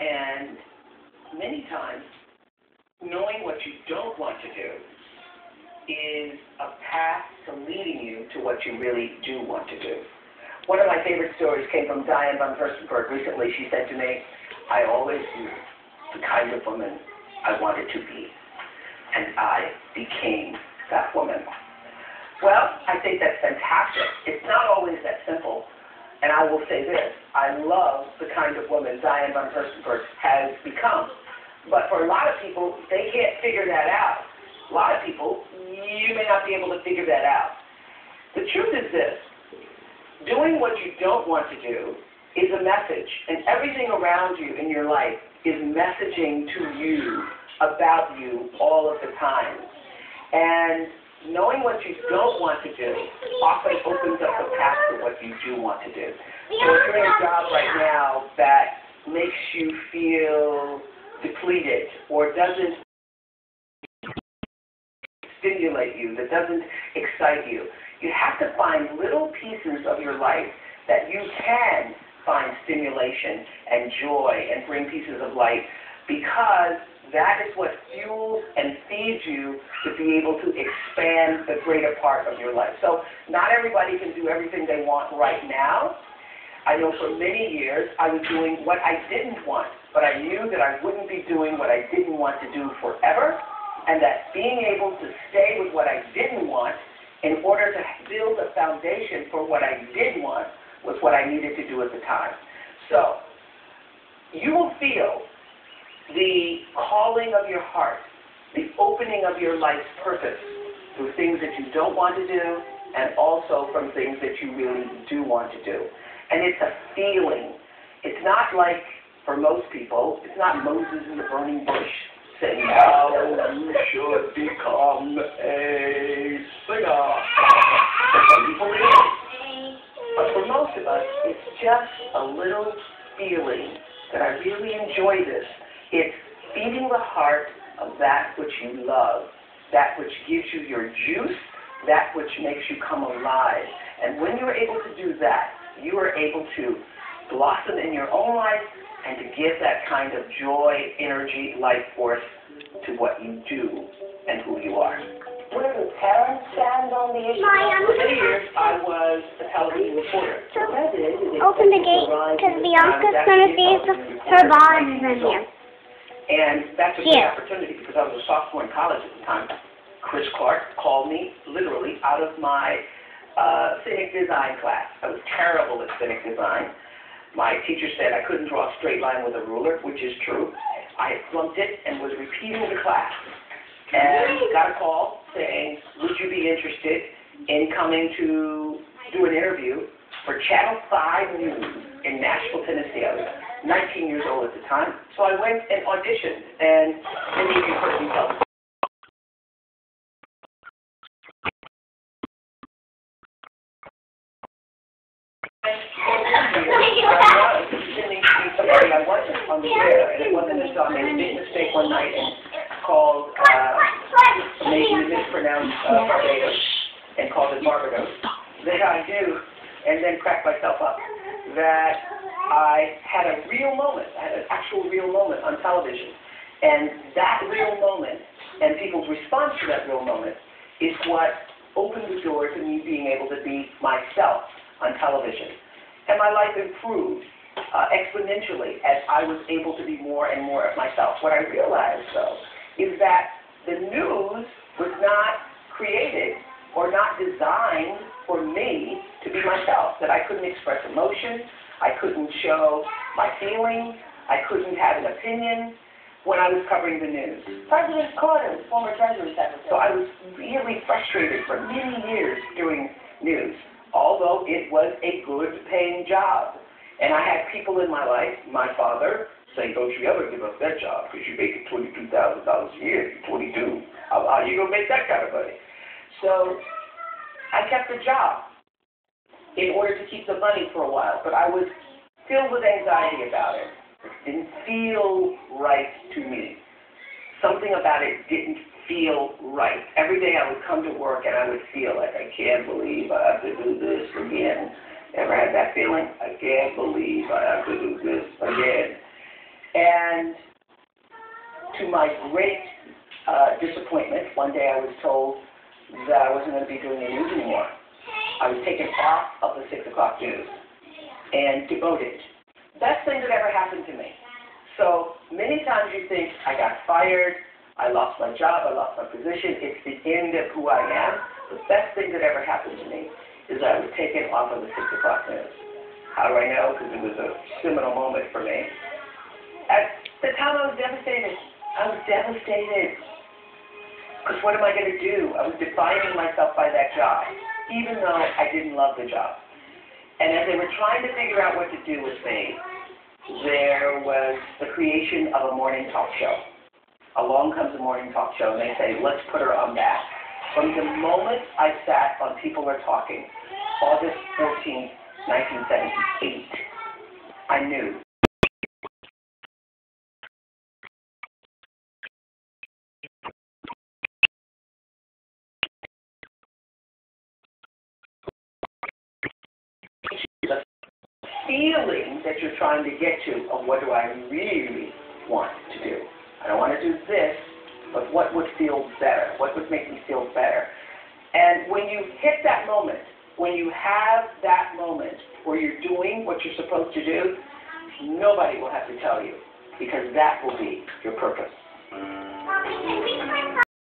And many times, knowing what you don't want to do is a path to leading you to what you really do want to do. One of my favorite stories came from Diane von Furstenberg. Recently, she said to me, I always knew the kind of woman I wanted to be, and I became that woman. Well, I think that's fantastic. It's not always that simple, and I will say this. I love the kind of woman Diane von Furstenberg has become. But for a lot of people, they can't figure that out. A lot of people, you may not be able to figure that out. The truth is this. Doing what you don't want to do is a message, and everything around you in your life is messaging to you about you all of the time. And knowing what you don't want to do often opens up the path to what you do want to do. So if you're in a job right now that makes you feel depleted or doesn't stimulate you, that doesn't excite you, you have to find little pieces of your life that you can find stimulation and joy and bring pieces of light, because that is what fuels and feeds you to be able to expand the greater part of your life. So not everybody can do everything they want right now. I know for many years I was doing what I didn't want, but I knew that I wouldn't be doing what I didn't want to do forever, and that being able to stay with what I didn't want in order to build a foundation for what I did want was what I needed to do at the time. So you will feel the calling of your heart, the opening of your life's purpose through things that you don't want to do, and also from things that you really do want to do. And it's a feeling. It's not like, for most people, it's not Moses in the burning bush saying, now you should become a singer. For some people it is. But for most of us, it's just a little feeling that I really enjoy this. It's feeding the heart of that which you love, that which gives you your juice, that which makes you come alive. And when you're able to do that, you are able to blossom in your own life and to give that kind of joy, energy, life force to what you do and who you are. Where do parents stand on the issue? For many years, I was a television reporter. Open the gate, because Bianca's going to see her bonds in here. And that's a great opportunity, because I was a sophomore in college at the time. Chris Clark called me literally out of my scenic design class. I was terrible at scenic design. My teacher said I couldn't draw a straight line with a ruler, which is true. I flunked it and was repeating the class. And got a call saying, would you be interested in coming to do an interview for Channel 5 News in Nashville, Tennessee? I was 19 years old at the time. So I went and auditioned, and many of you heard me tell the I wasn't on the air, and it wasn't until I made a big mistake one night and called, maybe mispronounced Barbados, and called it Barbados, that I knew, and then cracked myself up, that I had a real moment, I had an actual real moment on television. And that real moment, and people's response to that real moment, is what opened the door to me being able to be myself on television. And my life improved exponentially as I was able to be more and more of myself. What I realized, though, is that the news was not created or not designed for me to be myself, that I couldn't express emotion, I couldn't show my feelings, I couldn't have an opinion when I was covering the news. President Carter, former Treasury Secretary. So I was really frustrated for many years doing news, although it was a good-paying job. And I had people in my life, my father, saying, don't you ever give up that job, because you're making $22,000 a year, you're 22. How are you going to make that kind of money? So I kept the job in order to keep the money for a while, but I was filled with anxiety about it. It didn't feel right to me. Something about it didn't feel right. Every day I would come to work and I would feel like, I can't believe I have to do this again. Ever had that feeling? I can't believe I have to do this again. And my great disappointment, one day I was told that I wasn't going to be doing the news anymore. I was taken off of the 6 o'clock news and demoted. Best thing that ever happened to me. So many times you think, I got fired, I lost my job, I lost my position, it's the end of who I am. The best thing that ever happened to me is that I was taken off of the 6 o'clock news. How do I know? Because it was a seminal moment for me. At the time I was devastated. I was devastated. Because what am I going to do? I was defining myself by that job, even though I didn't love the job. And as they were trying to figure out what to do with me, there was the creation of a morning talk show. Along comes a morning talk show, and they say, let's put her on that. From the moment I sat on People Are Talking, August 14th, 1978, I knew. The feeling that you're trying to get to of what do I really want to do. I don't want to do this, but what would feel better? What would make me feel better? And when you hit that moment, when you have that moment where you're doing what you're supposed to do, nobody will have to tell you, because that will be your purpose. Mommy, can we